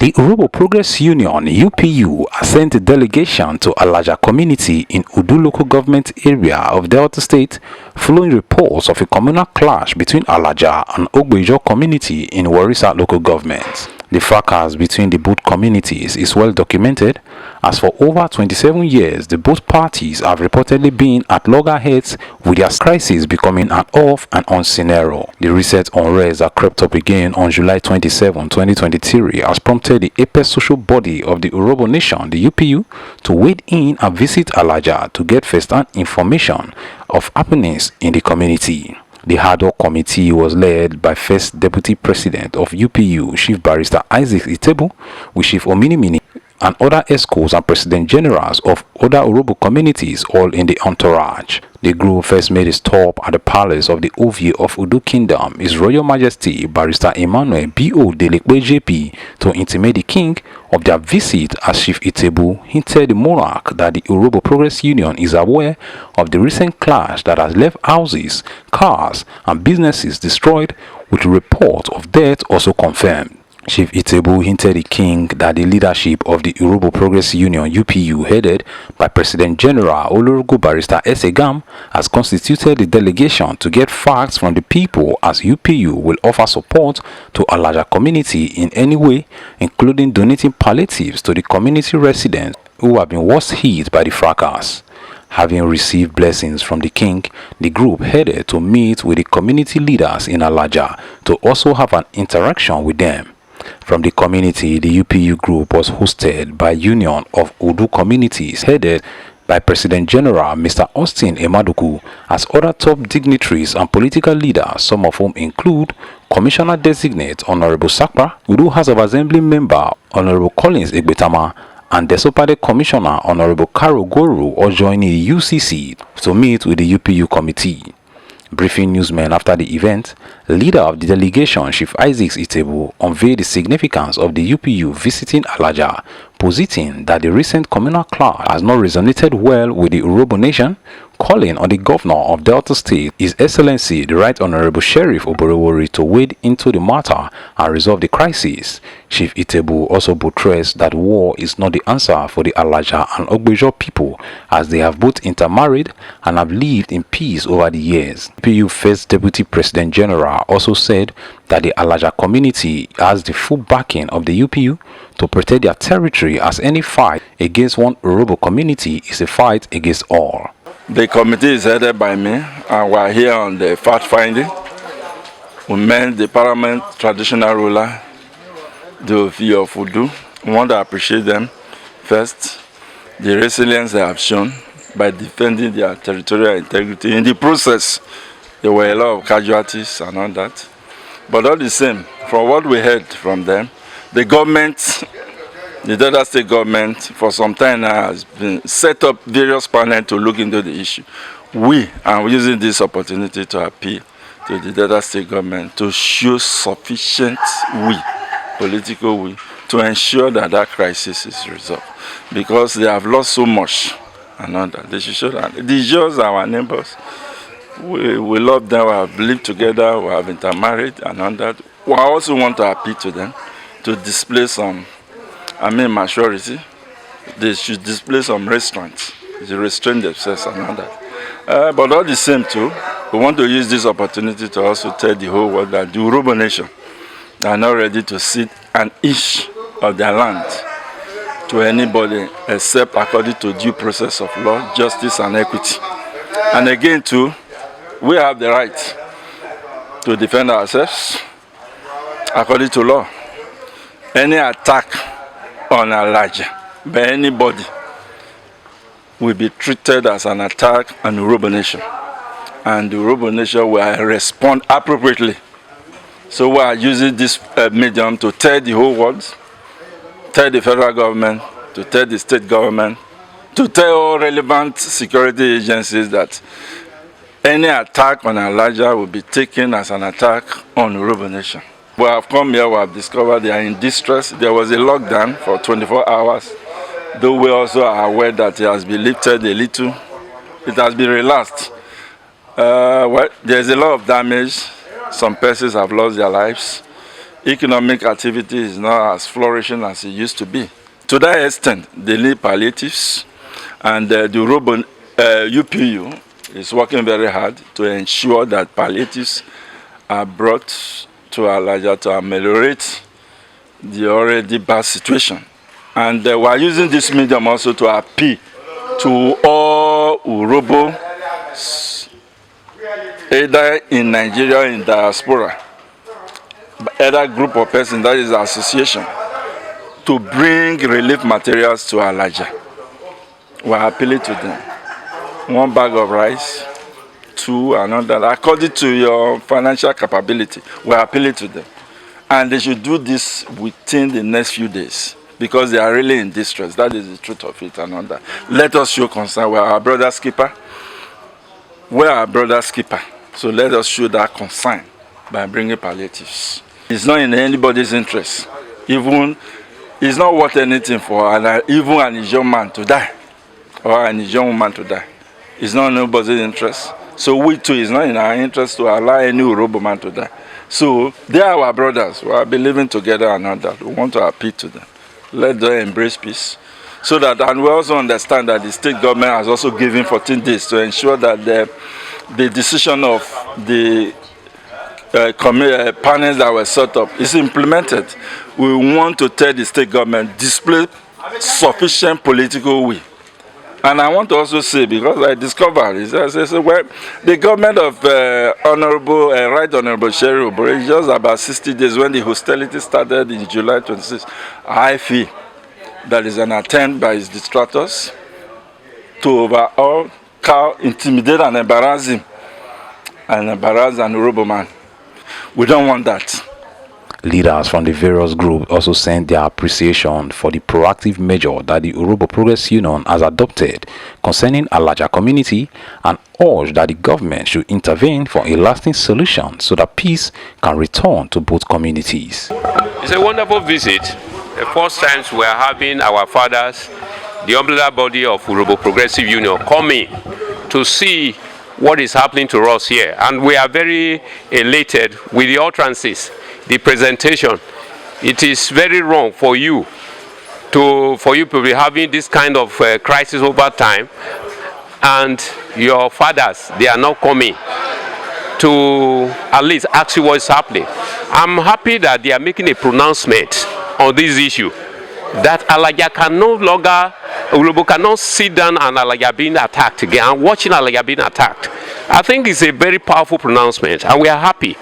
The Urhobo Progress Union (UPU) has sent a delegation to Aladja Community in Udu local government area of Delta State following reports of a communal clash between Aladja and Ogbe-Ijoh community in Warisa local government. The fracas between the both communities is well documented, as for over 27 years the both parties have reportedly been at loggerheads, with their crisis becoming an off and on scenario. The recent unrest that crept up again on July 27, 2023 has prompted the apex social body of the Urhobo Nation, the UPU, to wade in and visit Aladja to get first-hand information of happenings in the community. The Ad hoc committee was led by First Deputy President of UPU, Chief Barrister Isaac Itebu, with Chief Ominimini and other escorts and President Generals of other Urhobo communities, all in the entourage. The group first made a stop at the palace of the Ovie of Udu Kingdom, His Royal Majesty Barrister Emmanuel B.O. Delekwe JP, to intimate the king of their visit, as Chief Itebu hinted the monarch that the Urhobo Progress Union is aware of the recent clash that has left houses, cars and businesses destroyed, with a report of death also confirmed. Chief Itebu hinted the king that the leadership of the Urhobo Progress Union (UPU), headed by President General Olorogo Barrister Esegam, has constituted the delegation to get facts from the people, as UPU will offer support to Aladja community in any way, including donating palliatives to the community residents who have been worst hit by the fracas. Having received blessings from the king, the group headed to meet with the community leaders in Aladja to also have an interaction with them. From the community, the UPU group was hosted by Union of Udu Communities, headed by President General Mr. Austin Emaduku, as other top dignitaries and political leaders, some of whom include Commissioner-designate Honorable Sakpa, Udu House of Assembly member Honorable Collins Egbetama, and the Sopade Commissioner Honorable Karo Goru, all joining the UCC to meet with the UPU committee. Briefing newsmen after the event, leader of the delegation, Chief Isaac Itebu, unveiled the significance of the UPU visiting Aladja, positing that the recent communal clash has not resonated well with the Urhobo nation, calling on the governor of Delta State, His Excellency the Right Honorable Sheriff Oborowori, to wade into the matter and resolve the crisis. Chief Itebu also buttressed that war is not the answer for the Aladja and Ogbe-Ijoh people, as they have both intermarried and have lived in peace over the years. UPU First Deputy President General also said that the Aladja community has the full backing of the UPU to protect their territory, as any fight against one Urhobo community is a fight against all. The committee is headed by me, and we are here on the fact-finding. We met the paramount traditional ruler, the Ovie of Udu. We want to appreciate them first, the resilience they have shown by defending their territorial integrity. In the process, there were a lot of casualties and all that. But all the same, from what we heard from them, the government, the Delta State government, for some time now has been set up various panels to look into the issue. We are using this opportunity to appeal to the Delta State government to show sufficient political will, to ensure that that crisis is resolved, because they have lost so much and all that. They should show that. The Ijohs are our neighbors. We love them, we have lived together, we have intermarried and all that. We also want to appeal to them to display some, maturity. They should display some restraint, to restrain themselves and all that. But all the same too, we want to use this opportunity to also tell the whole world that the Urhobo nation are not ready to cede an inch of their land to anybody except according to due process of law, justice and equity. And again too, we have the right to defend ourselves according to law. Any attack on Aladja by anybody will be treated as an attack on the Urhobo nation, and the Urhobo nation will respond appropriately. So we are using this medium to tell the whole world, tell the federal government, to tell the state government, to tell all relevant security agencies that any attack on Aladja will be taken as an attack on the Urhobo nation. We have come here, we have discovered they are in distress. There was a lockdown for 24 hours, though we also are aware that it has been lifted a little. It has been relaxed. Well, there's a lot of damage. Some persons have lost their lives. economic activity is not as flourishing as it used to be. To that extent, they need palliatives, and the Urhobo UPU is working very hard to ensure that palliatives are brought to Aladja to ameliorate the already bad situation. And we are using this medium also to appeal to all Urhobo, either in Nigeria or in diaspora, either group of persons, that is association, to bring relief materials to Aladja. We are appealing to them. 1 bag of rice, 2, another, according to your financial capability. We are appealing to them. And they should do this within the next few days, because they are really in distress. That is the truth of it. And all that. Let us show concern. We are our brother's keeper. We are our brother's keeper. So let us show that concern by bringing palliatives. It's not in anybody's interest. Even it's not worth anything for even an young man to die or an young woman to die. It's not in anybody's interest. So we too, it's not in our interest to allow any Urhobo man to die. So they are our brothers. We are living together and all that. We want to appeal to them. Let them embrace peace. So that, and we also understand that the state government has also given 14 days to ensure that the decision of the panels that were set up is implemented. We want to tell the state government display sufficient political will. And I want to also say, because I discovered, well, the government of Right Honorable Rero, is just about 60 days when the hostility started in July 26. I feel that is an attempt by his distractors to overall intimidate and embarrass him, and embarrass an Urhobo man. We don't want that. Leaders from the various groups also sent their appreciation for the proactive measure that the Urhobo Progress Union has adopted concerning Aladja Community, and urged that the government should intervene for a lasting solution so that peace can return to both communities. It's a wonderful visit. The first time we are having our fathers, the umbrella body of Urhobo Progressive Union, coming to see what is happening to us here, and we are very elated with the utterances, the presentation. It is very wrong for you to be having this kind of crisis over time, and your fathers, they are not coming to at least ask you what is happening. I'm happy that they are making a pronouncement on this issue, that Aladja can no longer, Urhobo cannot sit down and Aladja being attacked again, and watching Aladja being attacked. I think it's a very powerful pronouncement, and we are happy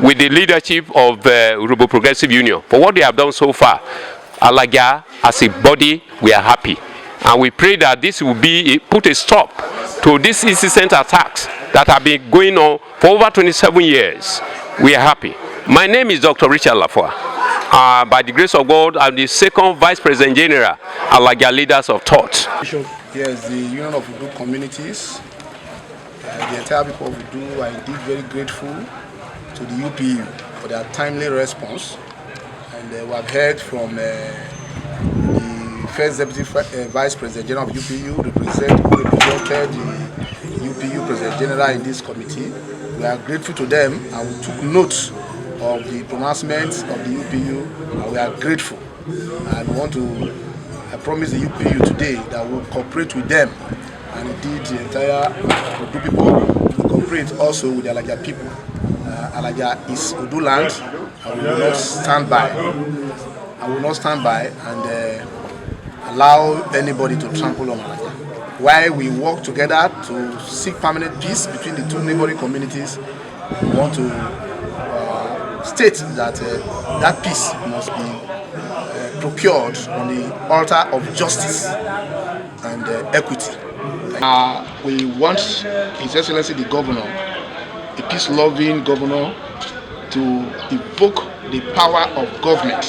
with the leadership of Urhobo Progressive Union for what they have done so far. Aladja, as a body, we are happy, and we pray that this will put a stop to these incessant attacks that have been going on for over 27 years. We are happy. My name is Dr. Richard Lafua. By the grace of God, I'm the second Vice President General, Aladja Leaders of Thought. Here is the Union of Urhobo Communities. The entire people of Udu are indeed very grateful to the UPU for their timely response. And we have heard from the First Deputy Vice President General of UPU, represented the UPU President General in this committee. We are grateful to them, and we took note of the pronouncements of the UPU, and we are grateful. And we want to promise the UPU today that we will cooperate with them, and indeed the entire Udu people will cooperate also with the Aladja people. Aladja is Udu land, and we will not stand by. I will not stand by and allow anybody to trample on Aladja. While we work together to seek permanent peace between the two neighboring communities, we want to state that that peace must be procured on the altar of justice and equity. We want His Excellency the Governor, a peace-loving governor, to evoke the power of government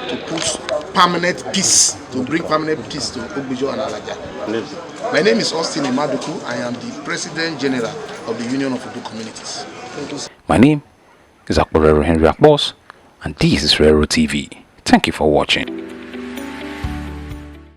to put permanent peace, to bring permanent peace to Ogbe-Ijoh and Aladja. My name is Austin Imaduku. I am the President General of the Union of Urhobo Communities. Thank you. My name is Rero Henry Akbos, and this is Rero TV. Thank you for watching.